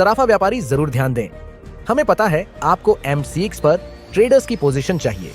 सराफा व्यापारी जरूर ध्यान दें। हमें पता है आपको MCX पर ट्रेडर्स की पोजीशन चाहिए।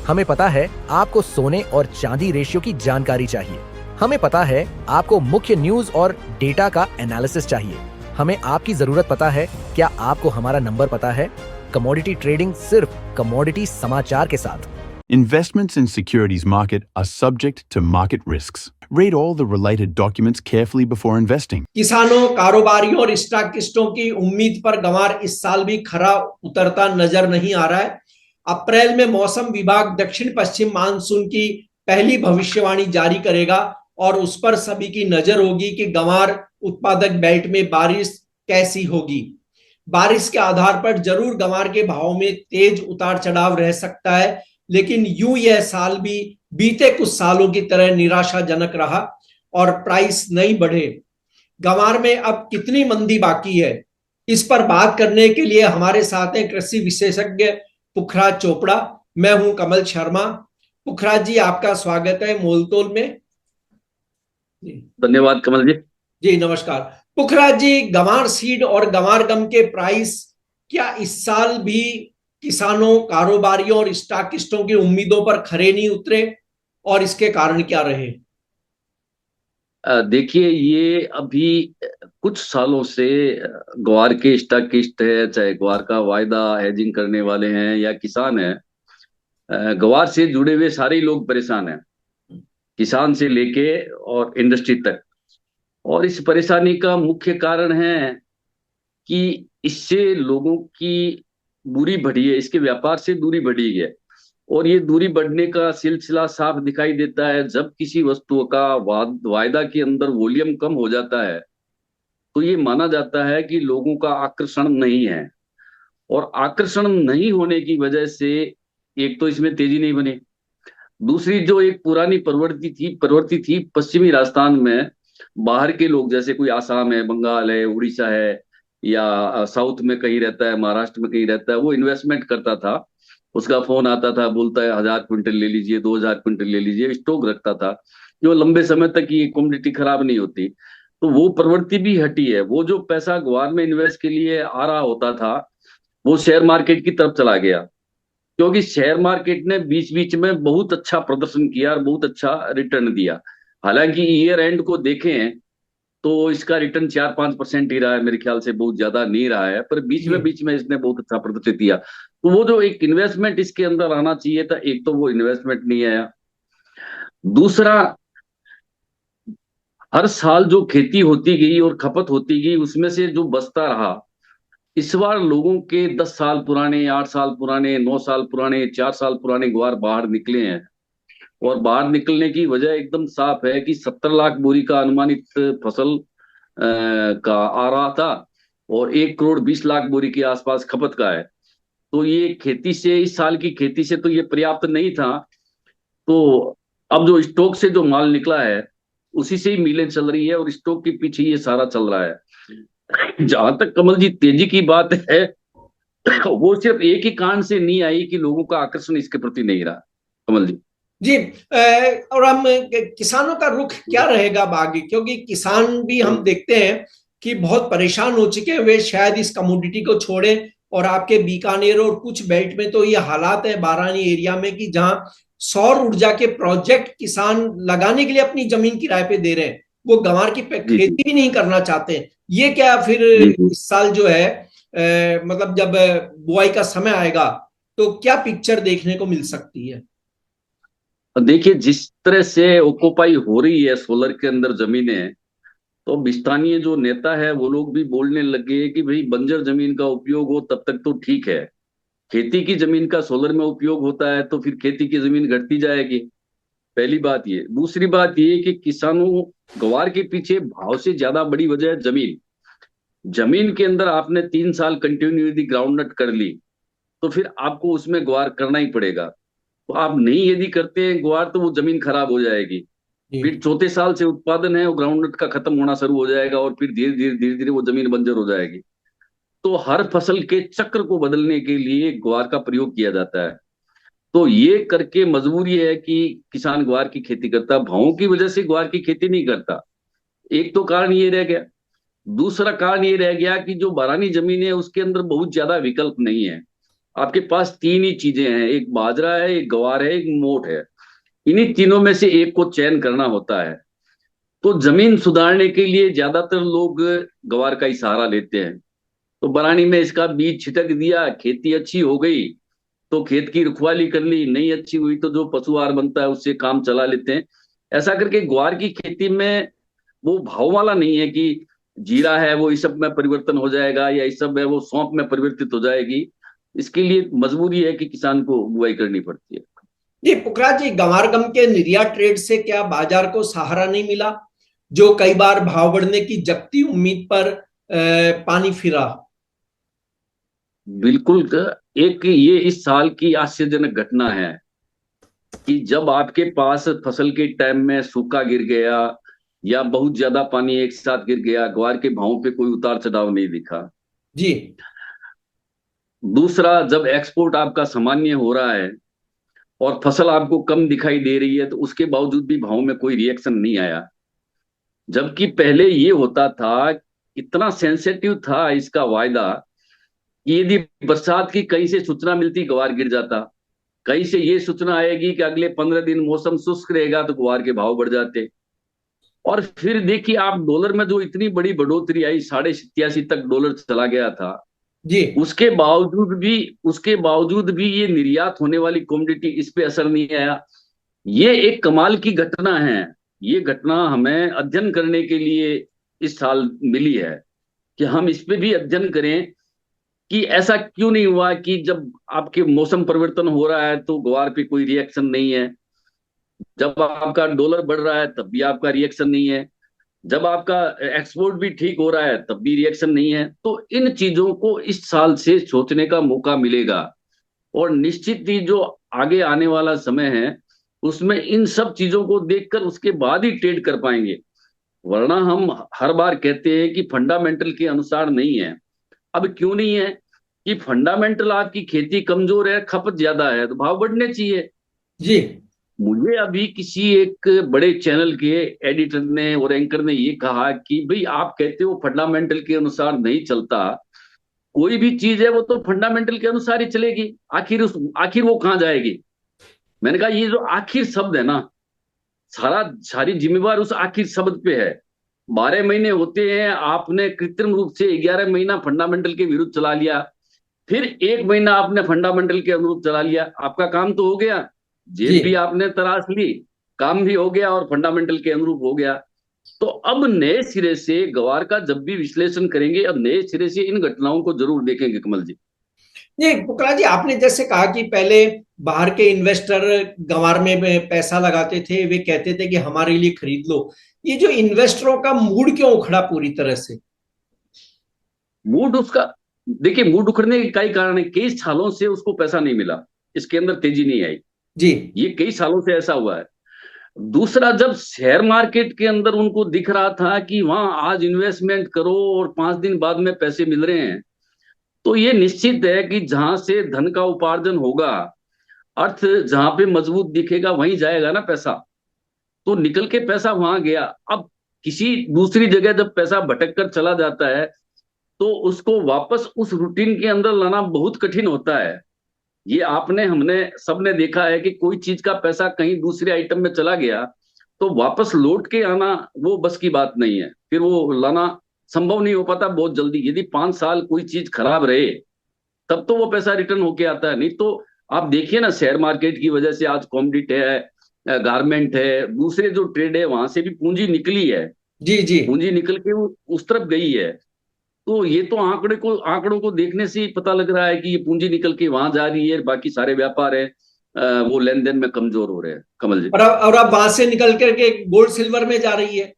हमें पता है आपको सोने और चांदी रेशियो की जानकारी चाहिए। हमें पता है आपको मुख्य न्यूज और डेटा का एनालिसिस चाहिए। हमें आपकी जरूरत पता है। क्या आपको हमारा नंबर पता है? कमोडिटी ट्रेडिंग सिर्फ कमोडिटी समाचार के साथ। Investments in securities market are subject to market risks. Read all the related documents carefully before investing. किसानों, कारोबारियों और स्टॉकिस्टों की उम्मीद पर गंवार इस साल भी खरा उतरता नजर नहीं आ रहा है। अप्रैल में मौसम विभाग दक्षिण पश्चिम मानसून की पहली भविष्यवाणी जारी करेगा और उस पर सभी की नजर होगी कि गंवार उत्पादक बेल्ट में बारिश कैसी होगी। बारिश के आधार पर जरूर गंवार के भाव में तेज उतार चढ़ाव रह सकता है, लेकिन यूं यह साल भी बीते कुछ सालों की तरह निराशाजनक रहा और प्राइस नहीं बढ़े। गंवार में अब कितनी मंदी बाकी है, इस पर बात करने के लिए हमारे साथ हैं कृषि विशेषज्ञ पुखराज चोपड़ा। मैं हूं कमल शर्मा। पुखराज जी, आपका स्वागत है मोलतोल में। धन्यवाद कमल जी। जी नमस्कार। पुखराज जी, गंवार सीड और गंवार गम के प्राइस क्या इस साल भी किसानों, कारोबारियों और स्टॉकिस्टों की उम्मीदों पर खरे नहीं उतरे और इसके कारण क्या रहे? देखिए, ये अभी कुछ सालों से ग्वार के स्टॉकिस्ट है, चाहे ग्वार का वायदा हेजिंग करने वाले हैं या किसान हैं, ग्वार से जुड़े हुए सारे लोग परेशान हैं, किसान से लेके और इंडस्ट्री तक। और इस परेशानी का मुख्य कारण है कि इससे लोगों की दूरी बढ़ी है, इसके व्यापार से दूरी बढ़ी है। और ये दूरी बढ़ने का सिलसिला साफ दिखाई देता है जब किसी वस्तु का वायदा के अंदर वॉल्यूम कम हो जाता है, तो ये माना जाता है कि लोगों का आकर्षण नहीं है। और आकर्षण नहीं होने की वजह से एक तो इसमें तेजी नहीं बनी, दूसरी जो एक पुरानी प्रवृत्ति थी पश्चिमी राजस्थान में, बाहर के लोग जैसे कोई आसाम है, बंगाल है, उड़ीसा है, या साउथ में कहीं रहता है, महाराष्ट्र में कहीं रहता है, वो इन्वेस्टमेंट करता था। उसका फोन आता था, बोलता है 1000 क्विंटल ले लीजिए, 2000 क्विंटल ले लीजिए, स्टॉक रखता था जो लंबे समय तक ये कमोडिटी खराब नहीं होती। तो वो प्रवृत्ति भी हटी है। वो जो पैसा ग्वार में इन्वेस्ट के लिए आ रहा होता था, वो शेयर मार्केट की तरफ चला गया, क्योंकि शेयर मार्केट ने बीच बीच में बहुत अच्छा प्रदर्शन किया और बहुत अच्छा रिटर्न दिया। हालांकि ईयर एंड को देखें तो इसका रिटर्न 4-5% ही रहा है, मेरे ख्याल से बहुत ज्यादा नहीं रहा है, पर बीच में इसने बहुत अच्छा प्रदर्शित किया। तो वो जो एक इन्वेस्टमेंट इसके अंदर आना चाहिए था, एक तो वो इन्वेस्टमेंट नहीं आया। दूसरा, हर साल जो खेती होती गई और खपत होती गई, उसमें से जो बचता रहा, इस बार लोगों के 10 साल पुराने, 8 साल पुराने, 9 साल पुराने, 4 साल पुराने ग्वार बाहर निकले हैं। और बाहर निकलने की वजह एकदम साफ है कि 70 लाख बोरी का अनुमानित फसल का आ रहा था और 1 करोड़ 20 लाख बोरी के आसपास खपत का है। तो ये खेती से, इस साल की खेती से तो ये पर्याप्त नहीं था। तो अब जो स्टॉक से जो माल निकला है, उसी से ही मिलें चल रही है और स्टॉक के पीछे ये सारा चल रहा है। जहां तक कमल जी तेजी की बात है, वो सिर्फ एक ही कारण से नहीं आई कि लोगों का आकर्षण इसके प्रति नहीं रहा। कमल जी जी, और हम किसानों का रुख क्या रहेगा आगे, क्योंकि किसान भी हम देखते हैं कि बहुत परेशान हो चुके हैं। वे शायद इस कमोडिटी को छोड़ें। और आपके बीकानेर और कुछ बेल्ट में तो ये हालात है, बारानी एरिया में, कि जहां सौर ऊर्जा के प्रोजेक्ट किसान लगाने के लिए अपनी जमीन किराए पे दे रहे हैं, वो गंवार की खेती भी नहीं करना चाहते हैं। ये क्या फिर इस साल जो है मतलब जब बुआई का समय आएगा तो क्या पिक्चर देखने को मिल सकती है? देखिए, जिस तरह से ऑक्युपाई हो रही है सोलर के अंदर जमीनें, तो स्थानीय जो नेता है वो लोग भी बोलने लगे कि भाई बंजर जमीन का उपयोग हो तब तक तो ठीक है, खेती की जमीन का सोलर में उपयोग होता है तो फिर खेती की जमीन घटती जाएगी। पहली बात ये। दूसरी बात ये कि किसानों, ग्वार के पीछे भाव से ज्यादा बड़ी वजह है जमीन। जमीन के अंदर आपने 3 साल कंटिन्यू यदि ग्राउंड नट कर ली, तो फिर आपको उसमें ग्वार करना ही पड़ेगा। तो आप नहीं यदि करते हैं ग्वार, तो वो जमीन खराब हो जाएगी। फिर चौथे साल से उत्पादन है वो ग्राउंड नट का खत्म होना शुरू हो जाएगा और फिर धीरे धीरे वो जमीन बंजर हो जाएगी। तो हर फसल के चक्र को बदलने के लिए ग्वार का प्रयोग किया जाता है। तो ये करके मजबूरी है कि किसान ग्वार की खेती करता, भावों की वजह से ग्वार की खेती नहीं करता। एक तो कारण ये रह गया। दूसरा कारण ये रह गया कि जो बारानी जमीन है उसके अंदर बहुत ज्यादा विकल्प नहीं है। आपके पास तीन ही चीजें हैं, एक बाजरा है, एक ग्वार है, एक मोट है। इन्हीं तीनों में से एक को चयन करना होता है। तो जमीन सुधारने के लिए ज्यादातर लोग ग्वार का ही सहारा लेते हैं। तो बरानी में इसका बीज छिटक दिया, खेती अच्छी हो गई तो खेत की रखवाली कर ली, नहीं अच्छी हुई तो जो पशु आहार बनता है उससे काम चला लेते हैं। ऐसा करके ग्वार की खेती में वो भाव वाला नहीं है कि जीरा है वो इसब में परिवर्तन हो जाएगा या इसब है वो सौंप में परिवर्तित हो जाएगी। इसके लिए मजबूरी है कि किसान को बुआई करनी पड़ती है। जी पुखराज जी, गंवार गम के निर्यात ट्रेड से क्या बाजार को सहारा नहीं मिला, जो कई बार भाव बढ़ने की जगती उम्मीद पर पानी फिरा? बिल्कुल। एक ये इस साल की आश्चर्यजनक घटना है कि जब आपके पास फसल के टाइम में सूखा गिर गया या बहुत ज्यादा पानी एक साथ गिर गया, ग्वार के भावों पे कोई उतार चढ़ाव नहीं दिखा। जी दूसरा, जब एक्सपोर्ट आपका सामान्य हो रहा है और फसल आपको कम दिखाई दे रही है तो उसके बावजूद भी भाव में कोई रिएक्शन नहीं आया। जबकि पहले ये होता था, इतना सेंसिटिव था इसका वायदा कि यदि बरसात की कहीं से सूचना मिलती ग्वार गिर जाता, कहीं से ये सूचना आएगी कि अगले 15 दिन मौसम शुष्क रहेगा तो ग्वार के भाव बढ़ जाते। और फिर देखिए आप, डॉलर में जो इतनी बड़ी बढ़ोतरी आई, 87.5 तक डॉलर चला गया था, जी उसके बावजूद भी ये निर्यात होने वाली कमोडिटी इस पे असर नहीं आया। ये एक कमाल की घटना है। ये घटना हमें अध्ययन करने के लिए इस साल मिली है कि हम इस पे भी अध्ययन करें कि ऐसा क्यों नहीं हुआ कि जब आपके मौसम परिवर्तन हो रहा है तो ग्वार पे कोई रिएक्शन नहीं है, जब आपका डॉलर बढ़ रहा है तब भी आपका रिएक्शन नहीं है, जब आपका एक्सपोर्ट भी ठीक हो रहा है तब भी रिएक्शन नहीं है। तो इन चीजों को इस साल से सोचने का मौका मिलेगा और निश्चित ही जो आगे आने वाला समय है उसमें इन सब चीजों को देखकर उसके बाद ही ट्रेड कर पाएंगे। वरना हम हर बार कहते हैं कि फंडामेंटल के अनुसार नहीं है। अब क्यों नहीं है? कि फंडामेंटल आपकी खेती कमजोर है, खपत ज्यादा है तो भाव बढ़ने चाहिए। जी मुझे अभी किसी एक बड़े चैनल के एडिटर ने और एंकर ने ये कहा कि भाई आप कहते हो फंडामेंटल के अनुसार नहीं चलता, कोई भी चीज है वो तो फंडामेंटल के अनुसार ही चलेगी, आखिर वो कहाँ जाएगी? मैंने कहा ये जो आखिर शब्द है ना, सारी जिम्मेवार उस आखिर शब्द पे है। 12 महीने होते हैं, आपने कृत्रिम रूप से 11 महीना फंडामेंटल के विरुद्ध चला लिया, फिर 1 महीना आपने फंडामेंटल के अनुरूप चला लिया, आपका काम तो हो गया, जी जेब भी आपने तराश ली, काम भी हो गया और फंडामेंटल के अनुरूप हो गया। तो अब नए सिरे से ग्वार का जब भी विश्लेषण करेंगे, अब नए सिरे से इन घटनाओं को जरूर देखेंगे कमल जी। जी पुखराज जी, आपने जैसे कहा कि पहले बाहर के इन्वेस्टर गंवार में पैसा लगाते थे, वे कहते थे कि हमारे लिए खरीद लो। ये जो इन्वेस्टरों का मूड क्यों उखड़ा पूरी तरह से? मूड उसका, देखिए मूड उखड़ने के कई कारण है। कई सालों से उसको पैसा नहीं मिला, इसके अंदर तेजी नहीं आई, जी ये कई सालों से ऐसा हुआ है। दूसरा, जब शेयर मार्केट के अंदर उनको दिख रहा था कि वहां आज इन्वेस्टमेंट करो और 5 दिन बाद में पैसे मिल रहे हैं, तो ये निश्चित है कि जहां से धन का उपार्जन होगा, अर्थ जहां पे मजबूत दिखेगा वहीं जाएगा ना पैसा। तो निकल के पैसा वहां गया। अब किसी दूसरी जगह जब पैसा भटक कर चला जाता है तो उसको वापस उस रूटीन के अंदर लाना बहुत कठिन होता है। ये आपने हमने सबने देखा है कि कोई चीज का पैसा कहीं दूसरे आइटम में चला गया तो वापस लौट के आना वो बस की बात नहीं है, फिर वो लाना संभव नहीं हो पाता बहुत जल्दी। यदि 5 साल कोई चीज खराब रहे तब तो वो पैसा रिटर्न होके आता है, नहीं तो आप देखिए ना, शेयर मार्केट की वजह से आज कॉमोडिटी है, गारमेंट है, दूसरे जो ट्रेड है वहां से भी पूंजी निकली है, जी जी पूंजी निकल के वो उस तरफ गई है। तो ये तो आंकड़ों को देखने से ही पता लग रहा है कि ये पूंजी निकल के वहां जा रही है, बाकी सारे व्यापार है वो लेन देन में कमजोर हो रहे हैं कमल जी। और अब वहां से निकल करके गोल्ड सिल्वर में जा रही है।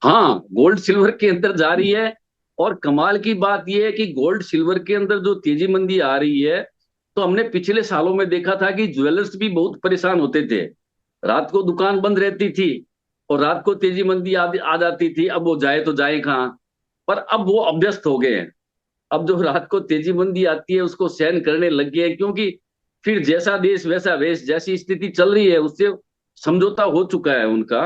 हाँ, गोल्ड सिल्वर के अंदर जा रही है। और कमाल की बात यह है कि गोल्ड सिल्वर के अंदर जो तेजी मंदी आ रही है, तो हमने पिछले सालों में देखा था कि ज्वेलर्स भी बहुत परेशान होते थे, रात को दुकान बंद रहती थी और रात को तेजी मंदी आ जाती थी, अब वो जाए तो जाए कहाँ। पर अब वो अभ्यस्त हो गए हैं, अब जो रात को तेजी मंदी आती है उसको सहन करने लग गए हैं, क्योंकि फिर जैसा देश वैसा वेश, जैसी स्थिति चल रही है उससे समझौता हो चुका है उनका।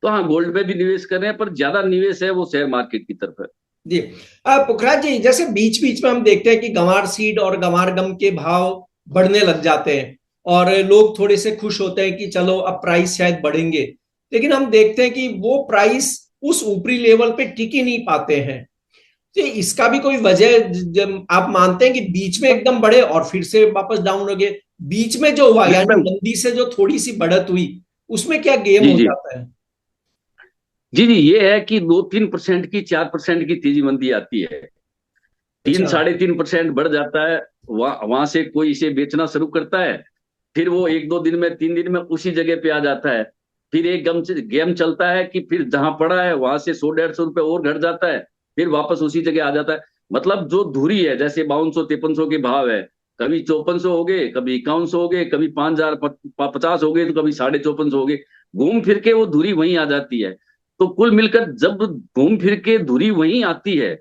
तो हाँ, गोल्ड में भी निवेश कर रहे हैं, पर ज्यादा निवेश है वो शेयर मार्केट की तरफ है। जी। पुखराज जी, जैसे बीच बीच में हम देखते हैं कि गंवार सीड और गंवार गम के भाव बढ़ने लग जाते हैं और लोग थोड़े से खुश होते हैं कि चलो अब प्राइस शायद बढ़ेंगे, लेकिन हम देखते हैं कि वो प्राइस उस ऊपरी लेवल पे टिक ही नहीं पाते हैं। तो इसका भी कोई वजह जब आप मानते हैं कि बीच में एकदम बढ़े और फिर से वापस डाउन हो गए, बीच में जो हुआ यानी बिल्कुल। मंदी से जो थोड़ी सी बढ़त हुई, उसमें क्या गेम जी हो जी। जाता है? जी जी, ये है कि 2-3% की, 4% की तेजी मंदी आती है, तीन अच्छा। 3.5% बढ़ जाता है। वहां से कोई इसे बेचना शुरू करता है, फिर वो 1-2 दिन में, 3 दिन में उसी जगह पे आ जाता है। फिर एक गेम चलता है कि फिर जहां पड़ा है वहां से 100-150 रुपए और घट जाता है, फिर वापस उसी जगह आ जाता है। मतलब जो धुरी है, जैसे 5200-5300 के भाव है, कभी 5400 हो गए, कभी 5100 हो गए, कभी 5050 हो गए, तो कभी 5450 हो गए। घूम फिर के वो धुरी वहीं आ जाती है। तो कुल मिलकर जब घूम फिर के धुरी वहीं आती है,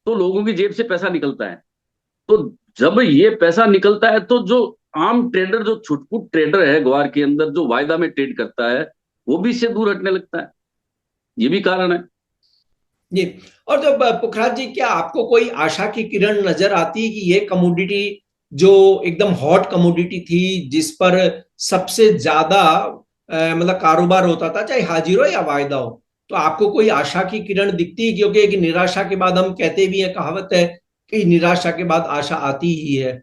तो लोगों की जेब से पैसा निकलता है। तो जब ये पैसा निकलता है, तो जो आम ट्रेडर, जो छुटपुट ट्रेडर है ग्वार के अंदर, जो वायदा में ट्रेड करता है, वो भी इससे दूर हटने लगता है। ये भी कारण है। जी। और जब पुखराज जी, क्या आपको कोई आशा की किरण नजर आती है कि ये कमोडिटी जो एकदम हॉट कमोडिटी थी, जिस पर सबसे ज्यादा मतलब कारोबार होता था, चाहे हाजिर हो या वायदा हो, तो आपको कोई आशा की किरण दिखती है? क्योंकि एक निराशा के बाद, हम कहते भी हैं, कहावत है कि निराशा के बाद आशा आती ही है।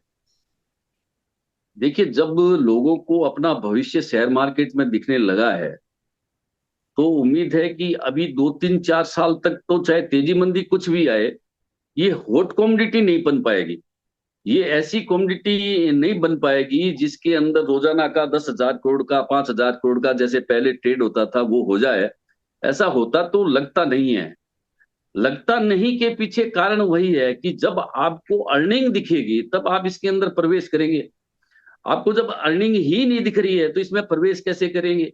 देखिए, जब लोगों को अपना भविष्य शेयर मार्केट में दिखने लगा है, तो उम्मीद है कि अभी 2-3-4 साल तक तो चाहे तेजी मंदी कुछ भी आए, ये हॉट कमोडिटी नहीं बन पाएगी। ये ऐसी कमोडिटी नहीं बन पाएगी जिसके अंदर रोजाना का 10,000 करोड़ का, 5,000 करोड़ का जैसे पहले ट्रेड होता था वो हो जाए। ऐसा होता तो लगता नहीं है। लगता नहीं के पीछे कारण वही है कि जब आपको अर्निंग दिखेगी तब आप इसके अंदर प्रवेश करेंगे। आपको जब अर्निंग ही नहीं दिख रही है तो इसमें प्रवेश कैसे करेंगे?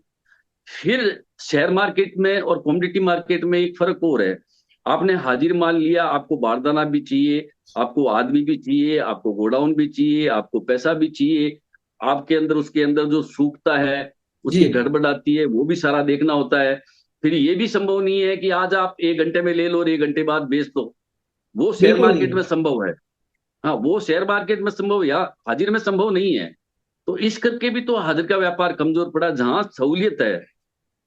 फिर शेयर मार्केट में और कमोडिटी मार्केट में एक फर्क और है। आपने हाजिर माल लिया, आपको बारदाना भी चाहिए, आपको आदमी भी चाहिए, आपको गोडाउन भी चाहिए, आपको पैसा भी चाहिए। आपके अंदर, उसके अंदर जो सूखता है, जी। उसकी गड़बड़ आती है, वो भी सारा देखना होता है। फिर ये भी संभव नहीं है कि आज आप 1 घंटे में ले लो और 1 घंटे बाद बेच दो। वो शेयर बिल्कुल मार्केट नहीं। में संभव है। हाँ, वो शेयर मार्केट में संभव, या हाजिर में संभव नहीं है। तो इस करके भी तो हाजिर का व्यापार कमजोर पड़ा। जहां सहूलियत है,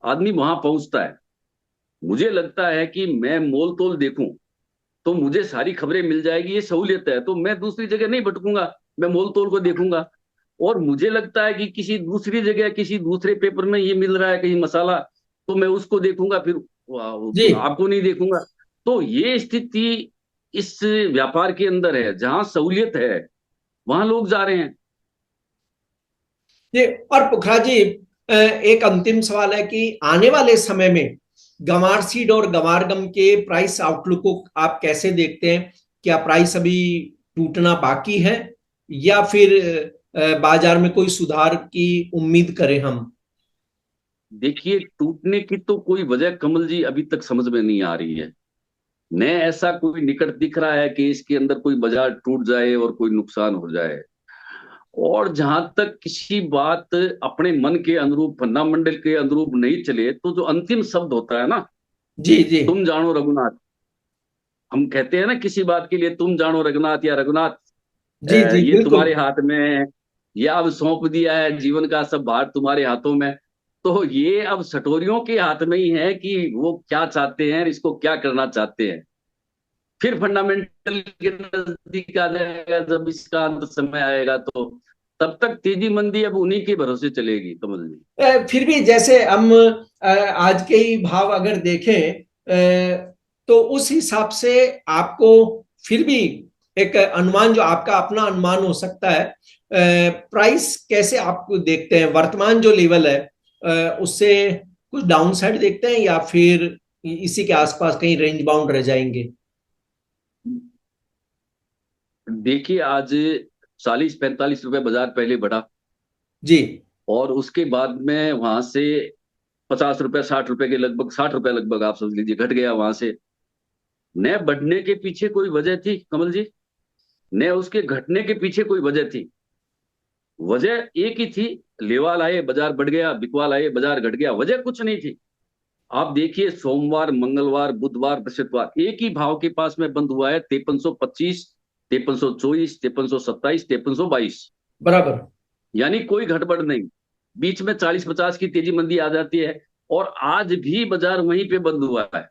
आदमी वहां पहुंचता है। मुझे लगता है कि मैं मोल तोल देखूं तो मुझे सारी खबरें मिल जाएगी, ये सहूलियत है, तो मैं दूसरी जगह नहीं भटकूंगा, मैं मोल तोल को देखूंगा। और मुझे लगता है कि किसी दूसरी जगह, किसी दूसरे पेपर में ये मिल रहा है कहीं मसाला, तो मैं उसको देखूंगा, फिर जी। आपको नहीं देखूंगा। तो ये स्थिति इस व्यापार के अंदर है, जहां सहूलियत है वहां लोग जा रहे हैं। जी। और पुखरा जी, एक अंतिम सवाल है कि आने वाले समय में गंवार सीड और गंवार गम के प्राइस आउटलुक को आप कैसे देखते हैं? क्या प्राइस अभी टूटना बाकी है, या फिर बाजार में कोई सुधार की उम्मीद करें हम? देखिए, टूटने की तो कोई वजह कमल जी अभी तक समझ में नहीं आ रही है। न ऐसा कोई निकट दिख रहा है कि इसके अंदर कोई बाजार टूट जाए और कोई नुकसान हो जाए। और जहां तक किसी बात अपने मन के अनुरूप, फंडामेंटल के अनुरूप नहीं चले, तो जो अंतिम शब्द होता है ना, जी। जी। तुम जानो रघुनाथ। हम कहते हैं ना किसी बात के लिए, तुम जानो रघुनाथ, या रघुनाथ जी। जी। ये बिल्कुल। तुम्हारे हाथ में है, या अब सौंप दिया है जीवन का सब भार तुम्हारे हाथों में। तो ये अब सटोरियों के हाथ में ही है कि वो क्या चाहते हैं, इसको क्या करना चाहते हैं। फिर फंडामेंटल के नजदीक आ जाएगा जब इसका अंत समय आएगा, तो तब तक तेजी मंदी अब उन्हीं के भरोसे चलेगी कमल जी। फिर भी जैसे हम आज के ही भाव अगर देखें, तो उस हिसाब से आपको फिर भी एक अनुमान, जो आपका अपना अनुमान हो सकता है, प्राइस कैसे आप देखते हैं? वर्तमान जो लेवल है, उससे कुछ डाउन साइड देखते हैं, या फिर इसी के आसपास कहीं रेंज बाउंड रह जाएंगे? देखिए, आज 40-45 रुपए बाजार पहले बढ़ा, जी। और उसके बाद में वहां से 50 रुपए, 60 रुपए के लगभग, 60 रुपए लगभग आप समझ लीजिए, घट गया वहां से। न बढ़ने के पीछे कोई वजह थी कमल जी, न उसके घटने के पीछे कोई वजह थी। वजह एक ही थी, लेवाल आए बाजार बढ़ गया, बिकवाल आए बाजार घट गया, वजह कुछ नहीं थी। आप देखिए सोमवार, मंगलवार, बुधवार, बृहस्पतिवार एक ही भाव के पास में बंद हुआ है, 5325, 5324, 5327, 5322। बराबर। यानी कोई गड़बड़ नहीं। बीच में 40-50 की तेजी मंदी आ जाती है और आज भी बाजार वहीं पे बंद हुआ है।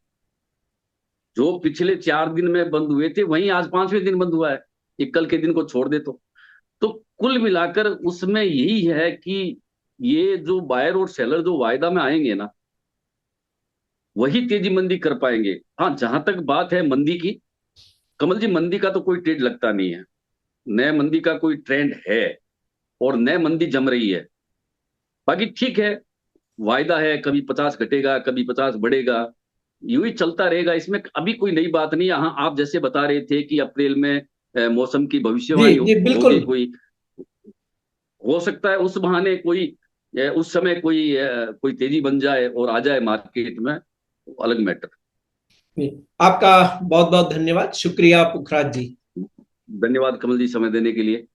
जो पिछले 4 दिन में बंद हुए थे वहीं आज 5वें दिन बंद हुआ है, एक कल के दिन को छोड़ दे तो कुल मिलाकर उसमें यही है कि ये जो बायर और सेलर जो वायदा में आएंगे ना, वही तेजी मंदी कर पाएंगे। हाँ, जहां तक बात है मंदी की, कमल जी, मंदी का तो कोई ट्रेड लगता नहीं है, नए मंदी का कोई ट्रेंड है और नए मंदी जम रही है। बाकी ठीक है, वायदा है, कभी 50 घटेगा, कभी 50 बढ़ेगा, यूं ही चलता रहेगा, इसमें अभी कोई नई बात नहीं है। हाँ, आप जैसे बता रहे थे कि अप्रैल में मौसम की जी भविष्यवाणी जी होगी, बिल्कुल। कोई हो सकता है उस बहाने कोई उस समय कोई तेजी बन जाए और आ जाए मार्केट में, अलग मैटर। आपका बहुत बहुत धन्यवाद, शुक्रिया पुखराज जी। धन्यवाद कमल जी, समय देने के लिए।